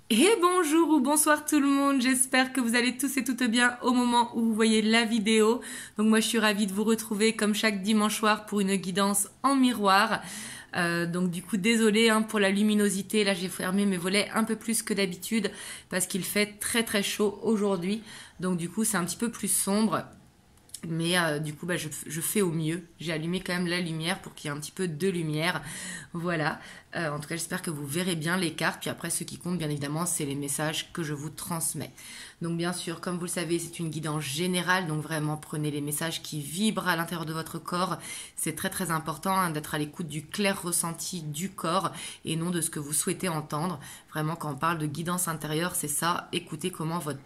Et bonjour ou bonsoir tout le monde, j'espère que vous allez tous et toutes bien au moment où vous voyez la vidéo. Donc moi je suis ravie de vous retrouver comme chaque dimanche soir pour une guidance en miroir. Donc du coup désolée pour la luminosité, là j'ai fermé mes volets un peu plus que d'habitude parce qu'il fait très très chaud aujourd'hui. Donc du coup c'est un petit peu plus sombre. Mais du coup, je fais au mieux. J'ai allumé quand même la lumière pour qu'il y ait un petit peu de lumière. Voilà. En tout cas, j'espère que vous verrez bien les cartes. Puis après, ce qui compte, bien évidemment, c'est les messages que je vous transmets. Donc bien sûr, comme vous le savez, c'est une guidance générale. Donc vraiment, prenez les messages qui vibrent à l'intérieur de votre corps. C'est très très important d'être à l'écoute du clair ressenti du corps et non de ce que vous souhaitez entendre. Vraiment, quand on parle de guidance intérieure, c'est ça. Écoutez comment votre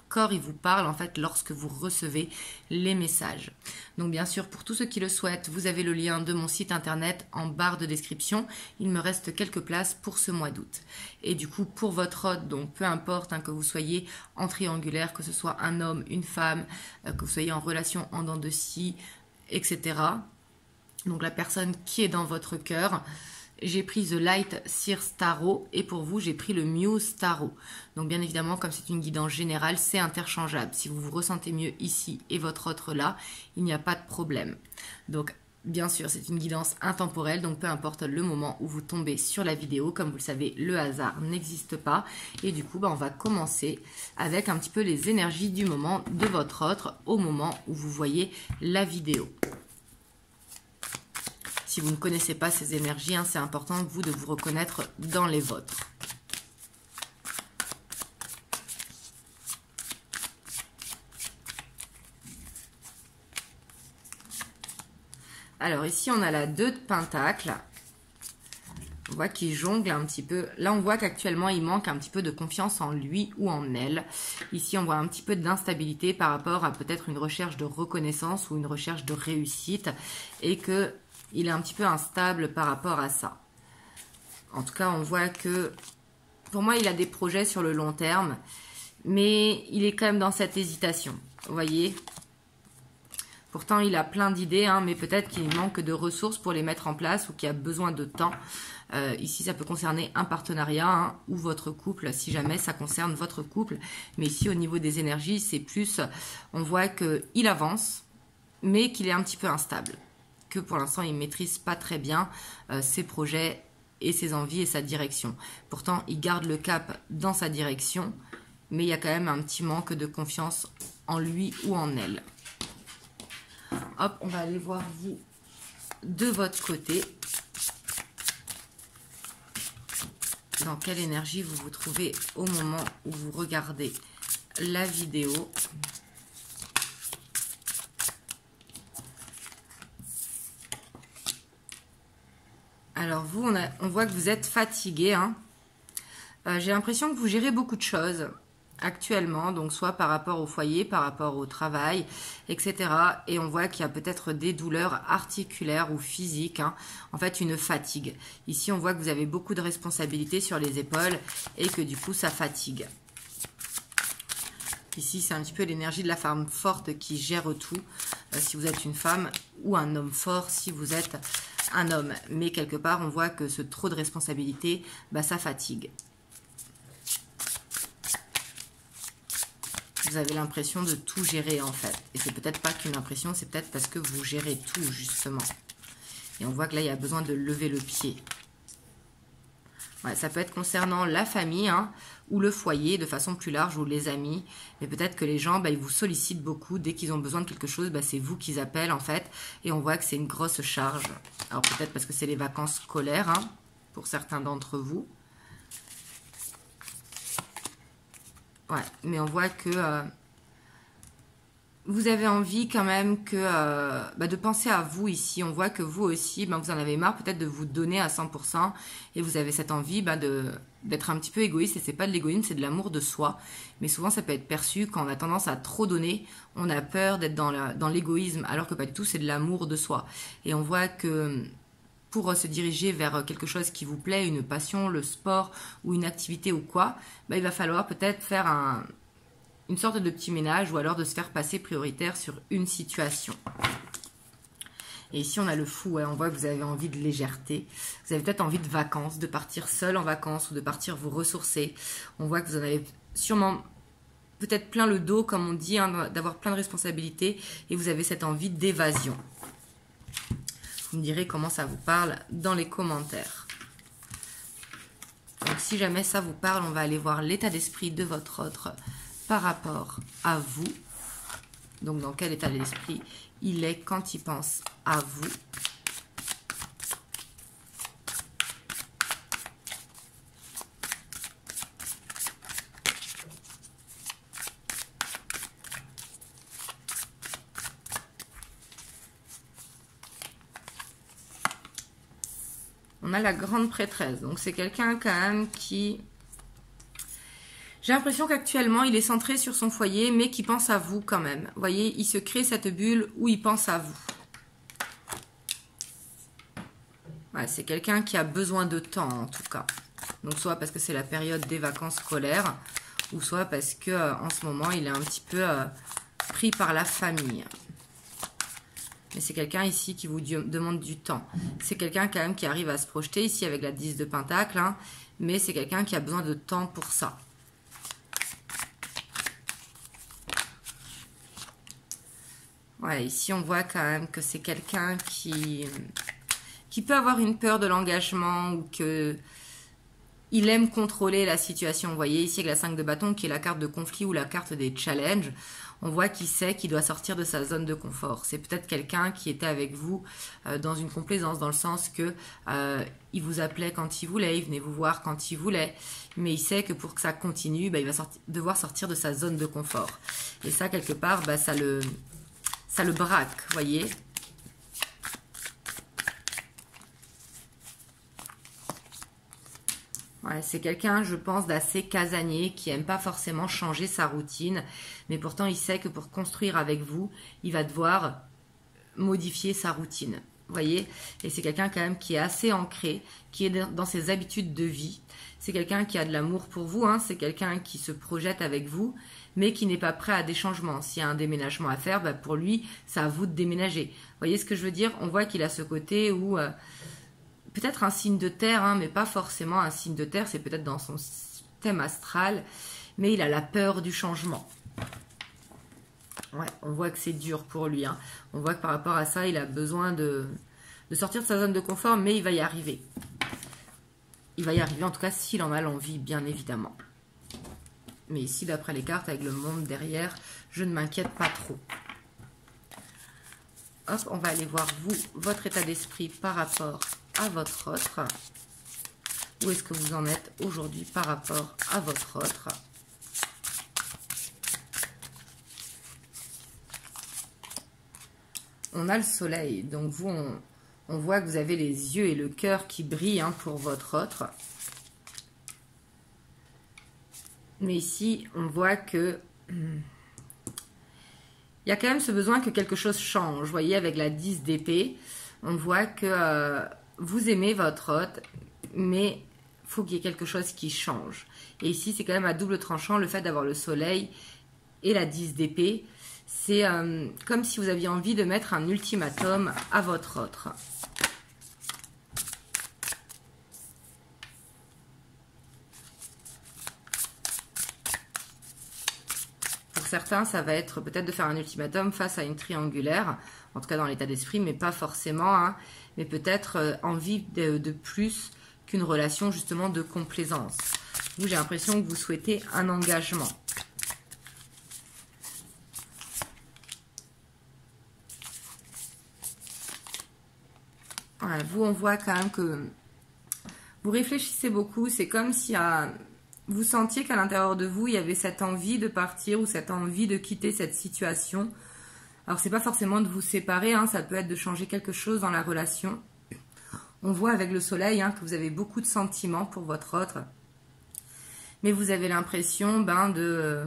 corps il vous parle en fait lorsque vous recevez les messages. Donc bien sûr, pour tous ceux qui le souhaitent, vous avez le lien de mon site internet en barre de description. Il me reste quelques places pour ce mois d'août. Et du coup, pour votre hôte, donc peu importe que vous soyez en triangulaire, que ce soit un homme, une femme, que vous soyez en relation en dents de scie, etc. Donc la personne qui est dans votre cœur. J'ai pris The Light Seers Tarot et pour vous, j'ai pris le Muse Tarot. Donc bien évidemment, comme c'est une guidance générale, c'est interchangeable. Si vous vous ressentez mieux ici et votre autre là, il n'y a pas de problème. Donc bien sûr, c'est une guidance intemporelle, donc peu importe le moment où vous tombez sur la vidéo. Comme vous le savez, le hasard n'existe pas. Et du coup, on va commencer avec un petit peu les énergies du moment de votre autre au moment où vous voyez la vidéo. Si vous ne connaissez pas ces énergies, c'est important vous de vous reconnaître dans les vôtres. Alors ici, on a la 2 de Pentacle. On voit qu'il jongle un petit peu. Là, on voit qu'actuellement, il manque un petit peu de confiance en lui ou en elle. Ici, on voit un petit peu d'instabilité par rapport à peut-être une recherche de reconnaissance ou une recherche de réussite et que il est un petit peu instable par rapport à ça. En tout cas, on voit que, pour moi, il a des projets sur le long terme, mais il est quand même dans cette hésitation. Vous voyez ? Pourtant, il a plein d'idées, mais peut-être qu'il manque de ressources pour les mettre en place ou qu'il a besoin de temps. Ici, ça peut concerner un partenariat ou votre couple, si jamais ça concerne votre couple. Mais ici, au niveau des énergies, c'est plus, on voit qu'il avance, mais qu'il est un petit peu instable. Que pour l'instant, il ne maîtrise pas très bien ses projets et ses envies et sa direction. Pourtant, il garde le cap dans sa direction, mais il y a quand même un petit manque de confiance en lui ou en elle. Hop, on va aller voir vous de votre côté. Dans quelle énergie vous vous trouvez au moment où vous regardez la vidéo. Alors vous, on voit que vous êtes fatigué. J'ai l'impression que vous gérez beaucoup de choses actuellement, donc soit par rapport au foyer, par rapport au travail, etc. Et on voit qu'il y a peut-être des douleurs articulaires ou physiques, en fait une fatigue. Ici, on voit que vous avez beaucoup de responsabilités sur les épaules et que du coup, ça fatigue. Ici, c'est un petit peu l'énergie de la femme forte qui gère tout, si vous êtes une femme, ou un homme fort si vous êtes un homme. Mais quelque part, on voit que ce trop de responsabilité, ça fatigue. Vous avez l'impression de tout gérer en fait. Et c'est peut-être pas qu'une impression, c'est peut-être parce que vous gérez tout justement. Et on voit que là, il y a besoin de lever le pied. Ouais, ça peut être concernant la famille ou le foyer de façon plus large ou les amis. Mais peut-être que les gens, ils vous sollicitent beaucoup. Dès qu'ils ont besoin de quelque chose, c'est vous qu'ils appellent en fait. Et on voit que c'est une grosse charge. Alors peut-être parce que c'est les vacances scolaires pour certains d'entre vous. Ouais, mais on voit que vous avez envie quand même de penser à vous ici. On voit que vous aussi, vous en avez marre peut-être de vous donner à 100% et vous avez cette envie d'être un petit peu égoïste. Et c'est pas de l'égoïsme, c'est de l'amour de soi. Mais souvent, ça peut être perçu quand on a tendance à trop donner. On a peur d'être dans l'égoïsme, alors que pas du tout, c'est de l'amour de soi. Et on voit que pour se diriger vers quelque chose qui vous plaît, une passion, le sport ou une activité ou quoi, il va falloir peut-être faire une sorte de petit ménage ou alors de se faire passer prioritaire sur une situation. Et ici, on a le fou, ouais, on voit que vous avez envie de légèreté. Vous avez peut-être envie de vacances, de partir seul en vacances ou de partir vous ressourcer. On voit que vous en avez sûrement peut-être plein le dos, comme on dit, hein, d'avoir plein de responsabilités. Et vous avez cette envie d'évasion. Vous me direz comment ça vous parle dans les commentaires. Donc, si jamais ça vous parle, on va aller voir l'état d'esprit de votre autre par rapport à vous. Donc, dans quel état d'esprit il est quand il pense à vous. On a la grande prêtresse. Donc, c'est quelqu'un quand même qui... J'ai l'impression qu'actuellement, il est centré sur son foyer, mais qui pense à vous quand même. Vous voyez, il se crée cette bulle où il pense à vous. Ouais, c'est quelqu'un qui a besoin de temps, en tout cas. Donc, soit parce que c'est la période des vacances scolaires, ou soit parce que en ce moment, il est un petit peu pris par la famille. Mais c'est quelqu'un ici qui vous demande du temps. C'est quelqu'un quand même qui arrive à se projeter, ici avec la 10 de Pentacle, hein, mais c'est quelqu'un qui a besoin de temps pour ça. Ouais, ici, on voit quand même que c'est quelqu'un qui peut avoir une peur de l'engagement ou qu'il aime contrôler la situation. Vous voyez, ici, avec la 5 de bâton, qui est la carte de conflit ou la carte des challenges, on voit qu'il sait qu'il doit sortir de sa zone de confort. C'est peut-être quelqu'un qui était avec vous dans une complaisance, dans le sens que il vous appelait quand il voulait, il venait vous voir quand il voulait, mais il sait que pour que ça continue, il va devoir sortir de sa zone de confort. Et ça, quelque part, ça le braque, vous voyez. Ouais, c'est quelqu'un, je pense, d'assez casanier, qui n'aime pas forcément changer sa routine. Mais pourtant, il sait que pour construire avec vous, il va devoir modifier sa routine. Vous voyez? Et c'est quelqu'un quand même qui est assez ancré, qui est dans ses habitudes de vie. C'est quelqu'un qui a de l'amour pour vous, hein. C'est quelqu'un qui se projette avec vous, mais qui n'est pas prêt à des changements. S'il y a un déménagement à faire, pour lui, c'est à vous de déménager. Vous voyez ce que je veux dire? On voit qu'il a ce côté où... peut-être un signe de terre, hein, mais pas forcément un signe de terre. C'est peut-être dans son système astral, mais il a la peur du changement. Ouais, on voit que c'est dur pour lui, hein. On voit que par rapport à ça, il a besoin de sortir de sa zone de confort, mais il va y arriver. Il va y arriver, en tout cas, s'il en a l'envie, bien évidemment. Mais ici, d'après les cartes, avec le monde derrière, je ne m'inquiète pas trop. Hop, on va aller voir, vous, votre état d'esprit par rapport à votre autre. Où est-ce que vous en êtes aujourd'hui par rapport à votre autre? On a le soleil, donc vous, on voit que vous avez les yeux et le cœur qui brillent, hein, pour votre autre. Mais ici, on voit que il y a quand même ce besoin que quelque chose change. Vous voyez, avec la 10 d'épée, on voit que vous aimez votre hôte, mais il faut qu'il y ait quelque chose qui change. Et ici, c'est quand même à double tranchant, le fait d'avoir le soleil et la 10 d'épée. C'est comme si vous aviez envie de mettre un ultimatum à votre autre. Pour certains, ça va être peut-être de faire un ultimatum face à une triangulaire, en tout cas dans l'état d'esprit, mais pas forcément, hein, mais peut-être envie de plus qu'une relation justement de complaisance. Vous, j'ai l'impression que vous souhaitez un engagement. Voilà, vous, on voit quand même que vous réfléchissez beaucoup. C'est comme si vous sentiez qu'à l'intérieur de vous, il y avait cette envie de partir ou cette envie de quitter cette situation. Alors, c'est pas forcément de vous séparer, hein, ça peut être de changer quelque chose dans la relation. On voit avec le soleil, hein, que vous avez beaucoup de sentiments pour votre autre. Mais vous avez l'impression de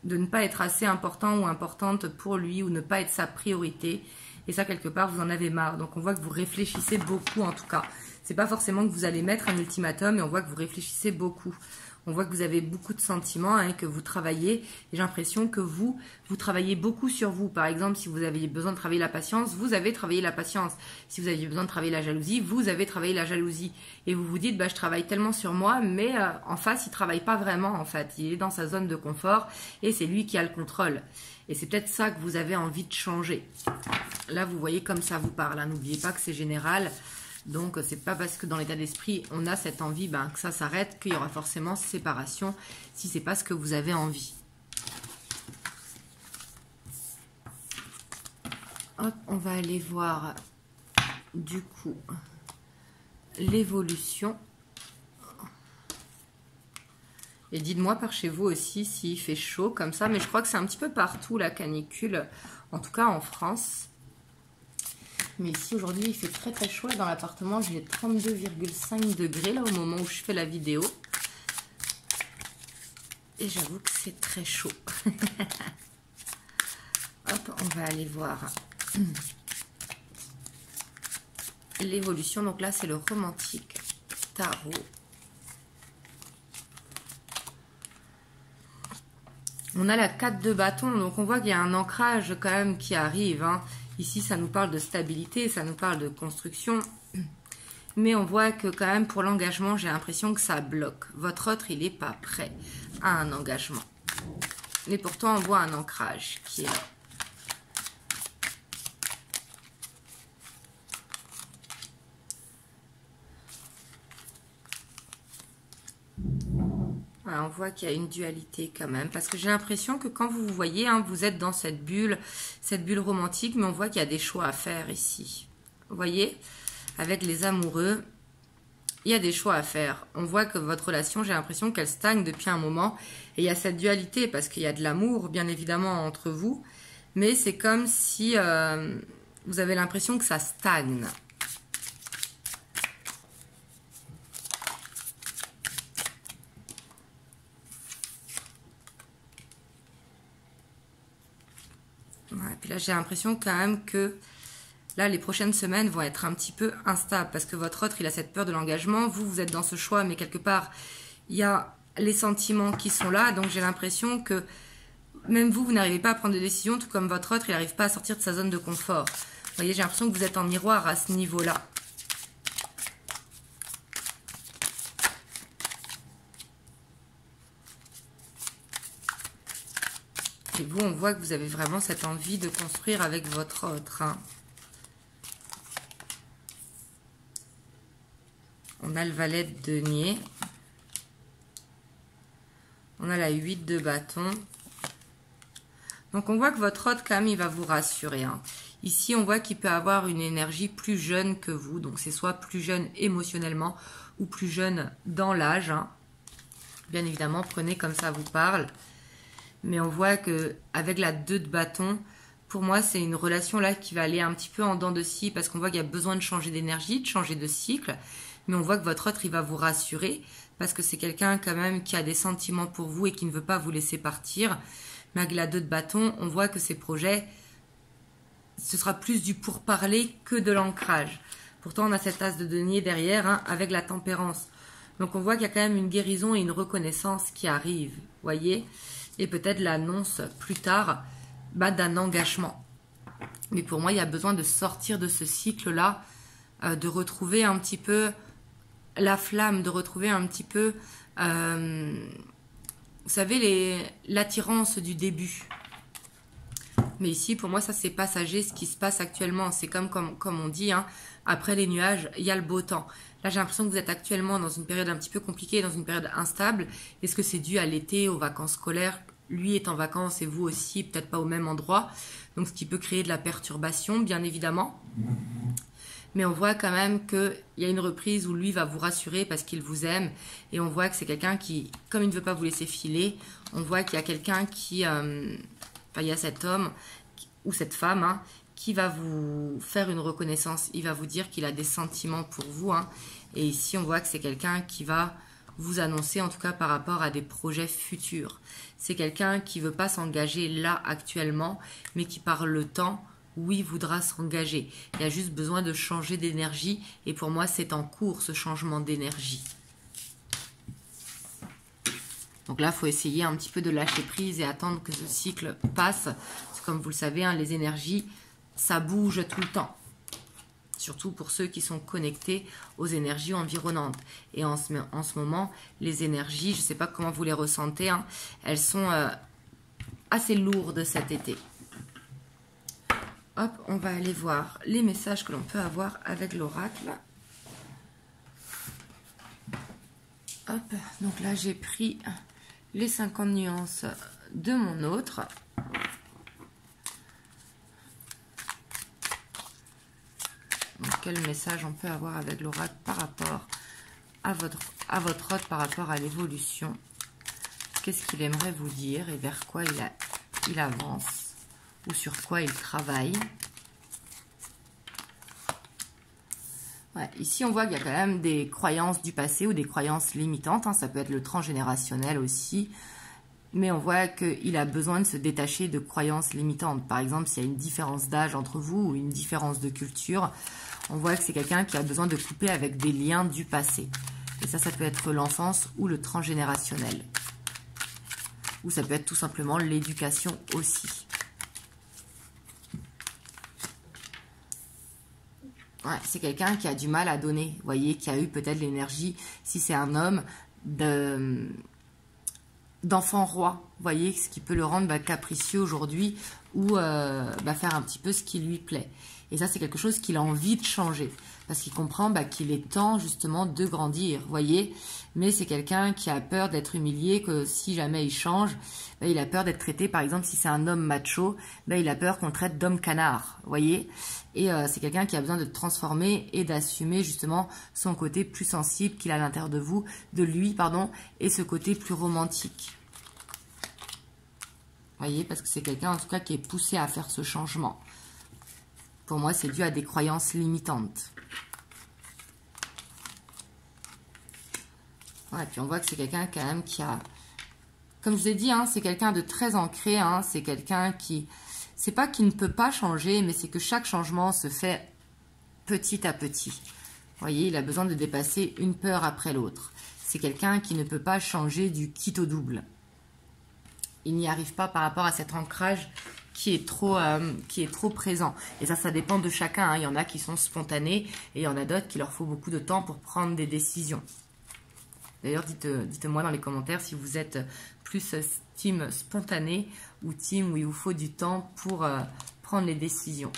ne pas être assez important ou importante pour lui ou ne pas être sa priorité. Et ça, quelque part, vous en avez marre. Donc, on voit que vous réfléchissez beaucoup, en tout cas. C'est pas forcément que vous allez mettre un ultimatum, et on voit que vous réfléchissez beaucoup. On voit que vous avez beaucoup de sentiments, hein, que vous travaillez. Et j'ai l'impression que vous travaillez beaucoup sur vous. Par exemple, si vous aviez besoin de travailler la patience, vous avez travaillé la patience. Si vous aviez besoin de travailler la jalousie, vous avez travaillé la jalousie. Et vous vous dites, bah, je travaille tellement sur moi, mais en face, il ne travaille pas vraiment, en fait. Il est dans sa zone de confort et c'est lui qui a le contrôle. Et c'est peut-être ça que vous avez envie de changer. Là, vous voyez comme ça vous parle. Hein. N'oubliez pas que c'est général. Donc, c'est pas parce que dans l'état d'esprit, on a cette envie que ça s'arrête, qu'il y aura forcément séparation, si c'est pas ce que vous avez envie. Hop, on va aller voir, du coup, l'évolution. Et dites-moi par chez vous aussi s'il fait chaud comme ça, mais je crois que c'est un petit peu partout la canicule, en tout cas en France. Mais ici, aujourd'hui, il fait très très chaud. Dans l'appartement, j'ai 32,5 degrés là au moment où je fais la vidéo. Et j'avoue que c'est très chaud. Hop, on va aller voir l'évolution. Donc là, c'est le romantique tarot. On a la 4 de bâton. Donc on voit qu'il y a un ancrage quand même qui arrive, hein. Ici, ça nous parle de stabilité, ça nous parle de construction. Mais on voit que quand même, pour l'engagement, j'ai l'impression que ça bloque. Votre autre, il n'est pas prêt à un engagement. Mais pourtant, on voit un ancrage qui est là. Voilà, on voit qu'il y a une dualité quand même. Parce que j'ai l'impression que quand vous vous voyez, hein, vous êtes dans cette bulle romantique, mais on voit qu'il y a des choix à faire ici. Vous voyez, avec les amoureux, il y a des choix à faire. On voit que votre relation, j'ai l'impression qu'elle stagne depuis un moment. Et il y a cette dualité, parce qu'il y a de l'amour, bien évidemment, entre vous. Mais c'est comme si vous avez l'impression que ça stagne. Ouais, puis là, j'ai l'impression quand même que là, les prochaines semaines vont être un petit peu instables parce que votre autre, il a cette peur de l'engagement. Vous, vous êtes dans ce choix, mais quelque part, il y a les sentiments qui sont là. Donc, j'ai l'impression que même vous, vous n'arrivez pas à prendre de décision, tout comme votre autre, il n'arrive pas à sortir de sa zone de confort. Vous voyez, j'ai l'impression que vous êtes en miroir à ce niveau-là. Et vous, on voit que vous avez vraiment cette envie de construire avec votre autre. Hein. On a le valet de denier. On a la 8 de bâton. Donc, on voit que votre autre, quand même, il va vous rassurer. Hein. Ici, on voit qu'il peut avoir une énergie plus jeune que vous. Donc, c'est soit plus jeune émotionnellement ou plus jeune dans l'âge. Hein. Bien évidemment, prenez comme ça vous parle. Mais on voit que avec la 2 de bâton, pour moi, c'est une relation là qui va aller un petit peu en dents de scie parce qu'on voit qu'il y a besoin de changer d'énergie, de changer de cycle. Mais on voit que votre autre, il va vous rassurer parce que c'est quelqu'un quand même qui a des sentiments pour vous et qui ne veut pas vous laisser partir. Mais avec la 2 de bâton, on voit que ces projets, ce sera plus du pourparler que de l'ancrage. Pourtant, on a cet as de denier derrière, hein, avec la tempérance. Donc, on voit qu'il y a quand même une guérison et une reconnaissance qui arrivent, voyez, et peut-être l'annonce plus tard d'un engagement. Mais pour moi, il y a besoin de sortir de ce cycle-là, de retrouver un petit peu la flamme, de retrouver un petit peu, vous savez, l'attirance du début. Mais ici, pour moi, ça, c'est passager, ce qui se passe actuellement. C'est comme on dit, hein, après les nuages, il y a le beau temps. Là, j'ai l'impression que vous êtes actuellement dans une période un petit peu compliquée, dans une période instable. Est-ce que c'est dû à l'été, aux vacances scolaires? Lui est en vacances et vous aussi, peut-être pas au même endroit. Donc, ce qui peut créer de la perturbation, bien évidemment. Mais on voit quand même qu'il y a une reprise où lui va vous rassurer parce qu'il vous aime. Et on voit que c'est quelqu'un qui, comme il ne veut pas vous laisser filer, on voit qu'il y a quelqu'un qui... il y a cet homme ou cette femme, hein, qui va vous faire une reconnaissance. Il va vous dire qu'il a des sentiments pour vous. Hein. Et ici, on voit que c'est quelqu'un qui va vous annoncer, en tout cas par rapport à des projets futurs. C'est quelqu'un qui ne veut pas s'engager là actuellement, mais qui par le temps où il voudra s'engager. Il y a juste besoin de changer d'énergie et pour moi, c'est en cours ce changement d'énergie. Donc là, il faut essayer un petit peu de lâcher prise et attendre que ce cycle passe. Comme vous le savez, hein, les énergies, ça bouge tout le temps. Surtout pour ceux qui sont connectés aux énergies environnantes. Et en ce moment, les énergies, je ne sais pas comment vous les ressentez, hein, elles sont assez lourdes cet été. Hop, on va aller voir les messages que l'on peut avoir avec l'oracle. Hop, donc là j'ai pris les 50 nuances de mon autre. Donc, quel message on peut avoir avec l'oracle par rapport à votre hôte, par rapport à l'évolution? Qu'est-ce qu'il aimerait vous dire et vers quoi il avance ou sur quoi il travaille? Ouais, ici, on voit qu'il y a quand même des croyances du passé ou des croyances limitantes. Hein, ça peut être le transgénérationnel aussi. Mais on voit qu'il a besoin de se détacher de croyances limitantes. Par exemple, s'il y a une différence d'âge entre vous ou une différence de culture, on voit que c'est quelqu'un qui a besoin de couper avec des liens du passé. Et ça peut être l'enfance ou le transgénérationnel. Ou ça peut être tout simplement l'éducation aussi. Ouais, c'est quelqu'un qui a du mal à donner, vous voyez, qui a eu peut-être l'énergie, si c'est un homme, d'enfant roi, vous voyez, ce qui peut le rendre capricieux aujourd'hui ou faire un petit peu ce qui lui plaît. Et ça, c'est quelque chose qu'il a envie de changer, parce qu'il comprend qu'il est temps justement de grandir, vous voyez. Mais c'est quelqu'un qui a peur d'être humilié, que si jamais il change, il a peur d'être traité, par exemple, si c'est un homme macho, il a peur qu'on le traite d'homme canard, vous voyez. Et c'est quelqu'un qui a besoin de transformer et d'assumer justement son côté plus sensible qu'il a à l'intérieur de lui, et ce côté plus romantique. Vous voyez, parce que c'est quelqu'un en tout cas qui est poussé à faire ce changement. Pour moi, c'est dû à des croyances limitantes. Ouais, puis on voit que c'est quelqu'un quand même qui a... Comme je vous ai dit, hein, c'est quelqu'un de très ancré, hein, c'est quelqu'un qui... C'est pas qu'il ne peut pas changer, mais c'est que chaque changement se fait petit à petit. Vous voyez, il a besoin de dépasser une peur après l'autre. C'est quelqu'un qui ne peut pas changer du quitte au double. Il n'y arrive pas par rapport à cet ancrage qui est trop présent. Et ça dépend de chacun. Hein. Il y en a qui sont spontanés et il y en a d'autres qui leur faut beaucoup de temps pour prendre des décisions. D'ailleurs, dites-moi dans les commentaires si vous êtes plus team spontané ou team où il vous faut du temps pour prendre les décisions.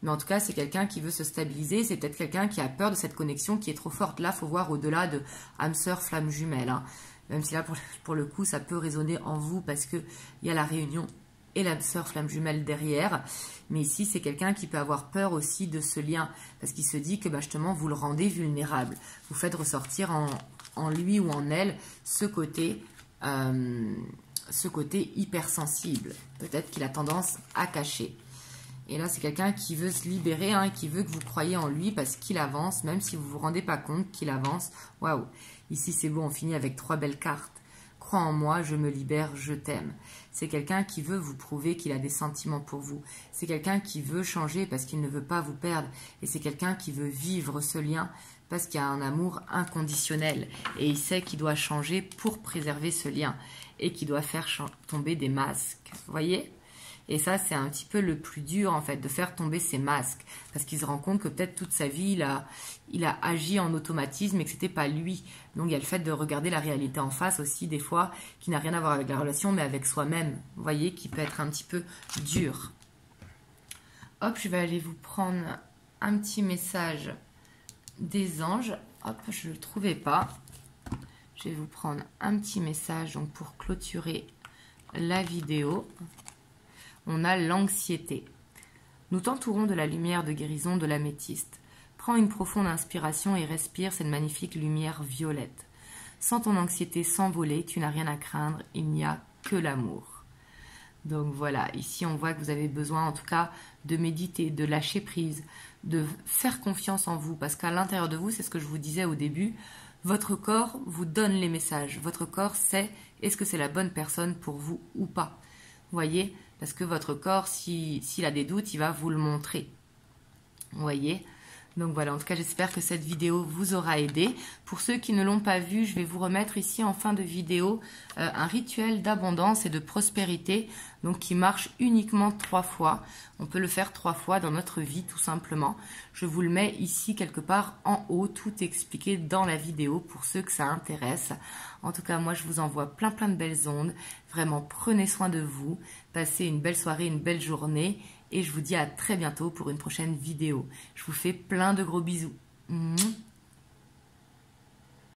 Mais en tout cas, c'est quelqu'un qui veut se stabiliser. C'est peut-être quelqu'un qui a peur de cette connexion qui est trop forte. Là, il faut voir au-delà de âme sœur, flamme jumelle. Hein. Même si là, pour le coup, ça peut résonner en vous parce qu'il y a la réunion et l'âme sœur, flamme jumelle derrière. Mais ici, c'est quelqu'un qui peut avoir peur aussi de ce lien. Parce qu'il se dit que justement, vous le rendez vulnérable. Vous faites ressortir en lui ou en elle ce côté hypersensible. Peut-être qu'il a tendance à cacher. Et là, c'est quelqu'un qui veut se libérer, hein, qui veut que vous croyiez en lui parce qu'il avance, même si vous ne vous rendez pas compte qu'il avance. Waouh! Ici, c'est beau, on finit avec 3 belles cartes. Crois en moi, je me libère, je t'aime. C'est quelqu'un qui veut vous prouver qu'il a des sentiments pour vous. C'est quelqu'un qui veut changer parce qu'il ne veut pas vous perdre. Et c'est quelqu'un qui veut vivre ce lien parce qu'il y a un amour inconditionnel. Et il sait qu'il doit changer pour préserver ce lien. Et qu'il doit faire tomber des masques. Vous voyez ? Et ça, c'est un petit peu le plus dur, en fait, de faire tomber ces masques. Parce qu'il se rend compte que peut-être toute sa vie, il a agi en automatisme et que c'était pas lui. Donc, il y a le fait de regarder la réalité en face aussi, des fois, qui n'a rien à voir avec la relation, mais avec soi-même. Vous voyez, qui peut être un petit peu dur. Hop, je vais aller vous prendre un petit message des anges. Hop, je ne le trouvais pas. Je vais vous prendre un petit message donc pour clôturer la vidéo. On a l'anxiété. Nous t'entourons de la lumière de guérison de l'améthyste. Prends une profonde inspiration et respire cette magnifique lumière violette. Sans ton anxiété s'envoler, tu n'as rien à craindre, il n'y a que l'amour. Donc voilà, ici on voit que vous avez besoin en tout cas de méditer, de lâcher prise, de faire confiance en vous. Parce qu'à l'intérieur de vous, c'est ce que je vous disais au début, votre corps vous donne les messages. Votre corps sait est-ce que c'est la bonne personne pour vous ou pas. Vous voyez, parce que votre corps, s'il a des doutes, il va vous le montrer. Vous voyez? Donc voilà, en tout cas, j'espère que cette vidéo vous aura aidé. Pour ceux qui ne l'ont pas vu, je vais vous remettre ici en fin de vidéo un rituel d'abondance et de prospérité, donc qui marche uniquement 3 fois. On peut le faire 3 fois dans notre vie, tout simplement. Je vous le mets ici quelque part en haut, tout expliqué dans la vidéo pour ceux que ça intéresse. En tout cas, moi, je vous envoie plein de belles ondes. Vraiment, prenez soin de vous. Passez une belle soirée, une belle journée. Et je vous dis à très bientôt pour une prochaine vidéo. Je vous fais plein de gros bisous.